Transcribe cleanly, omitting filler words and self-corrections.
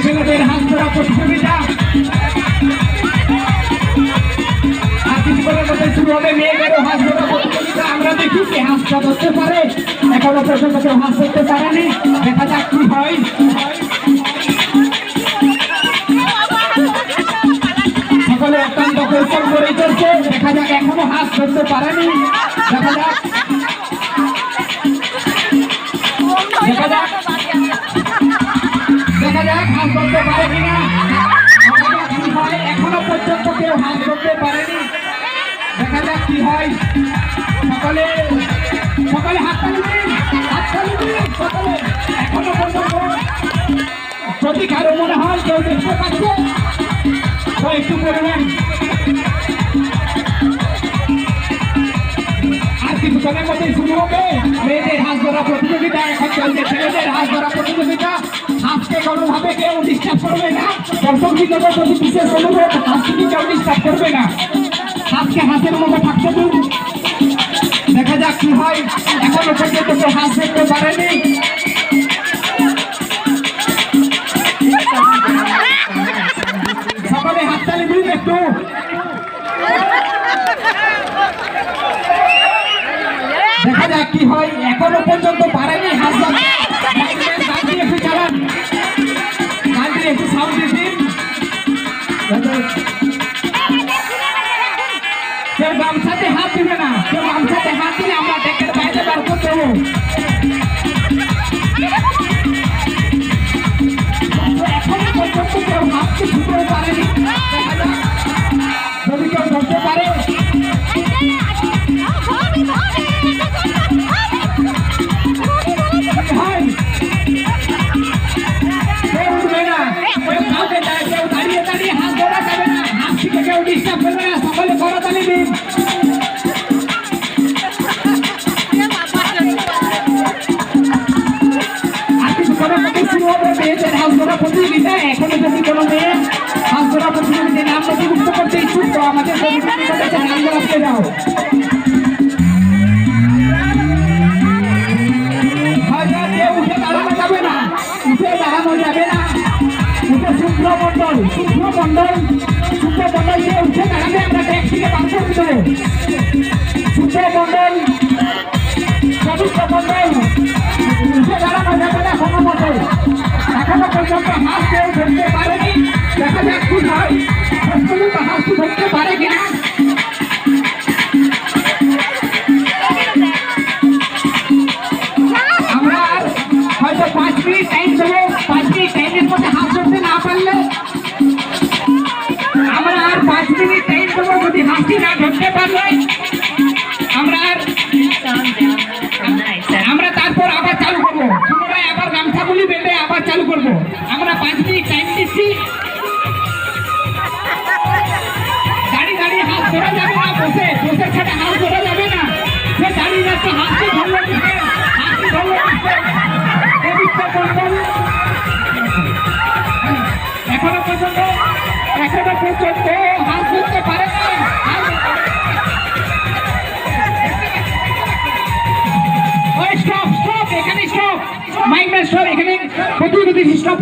ছেলেদের হাত ধরা প্রতিযোগিতা আর কিছুক্ষণের মধ্যে শুরু হবে মেয়েদেরও হাত ধরা প্রতিযোগিতা। আমরা দেখি কে হাতটা ধরতে পারে, এখনো পর্যন্ত কেউ হাত ধরতে পারেনি, দেখা যাক কি হয়। সকলে অত্যন্ত পরিশ্রম করে চলছে, দেখা যাক এখনো হাত ধরতে পারেনি, দেখা যাক হাত ধরতে পারে কিনা, কি হয়। এখনো পর্যন্ত কেউ হাত ধরতে পারেনি, দেখা যাক কি হয়। সকলে সকলে হাততালি দিন, হাততালি দিন সকলে। এখনো পর্যন্ত যদি কারো মনে হয় কেউ দেখতে পাচ্ছে তো একটু করবেন। আর কিছুক্ষণের মধ্যে শুরু হবে মেয়েদের হাত ধরা প্রতিযোগিতা। এখন চলছে ছেলেদের হাত ধরা প্রতিযোগিতা। হাতকে কোনোভাবে কেউ ডিস্টার্ব করবে না, দর্শকদের প্রতি বিশেষ অনুরোধ, হাতকে কেউ ডিস্টার্ব করবে না, হাতকে হাতের মধ্যে থাকতে দিন। দেখা যাক কি হয়, এখনো পর্যন্ত কেউ হাত ধরতে পারেনি। সকলে হাততালি দিন একটু। দেখা যাক কি হয়, এখনো পর্যন্ত পারেনি হাত ধরতে। গাড়ি একটু চালান, গাড়ি একটু সাউন্ড দিন। কেউ গামছাতে হাত দিবে না, কেউ গামছাতে হাত দিলে আমরা ডেকের বাইরে বার করতে দেবো। এখনো পর্যন্ত কেউ হাতকে ছুটতে পারেনি, দেখা যাক যদি কেউ ধরতে পারে। এখনো যদি কোনো মেয়ে হাত ধরা প্রতিযোগিতায় নাম নথিভুক্ত করতে ইচ্ছুক তো আমাদের নাম রাখতে দাও। উঠে দাঁড়ানো যাবে না, উঠে দাঁড়ানো যাবে না। উঠে শুক্র মন্ডল যে উঠে দাঁড়াবে আমরা ট্যাক্স থেকে বার করে দেবো। শুক্র মন্ডল পবিত্র মন্ডল উঠে দাঁড়ানো যাবে না কোনো মতো। এখনো পর্যন্ত হাত কেউ ধরতে পারেনি, দেখা যাক কি হয়, হাত ধরতে পারে কিনা। আমরা হয়তো 5 মিনিট টাইম দেবো, 5 মিনিট টাইমের মধ্যে হাত ধরতে না পারলে আমরা আর 5 মিনিট টাইম দেবো। যদি হাতটি না ধরতে পারলে আমরা তারপর আবার চালু করবো, পুনরায় আবার গামছাগুলি বেঁধে আবার চালু করবো। আমরা 5 মিনিট টাইম দিচ্ছি। দাঁড়িয়ে দাঁড়িয়ে হাত ধরা যাবে না, বসে বসে ছাড়া হাত ধরা যাবে না। সে দাঁড়িয়ে যাচ্ছে, হাতটি ধরলে হাতটি ধরলে এখনো পর্যন্ত হাত ধরতে পারে না। স্টপ স্টপ, এখানে স্টপ, মাইক স্টপ, এখানে প্রতিনিধি স্টপ।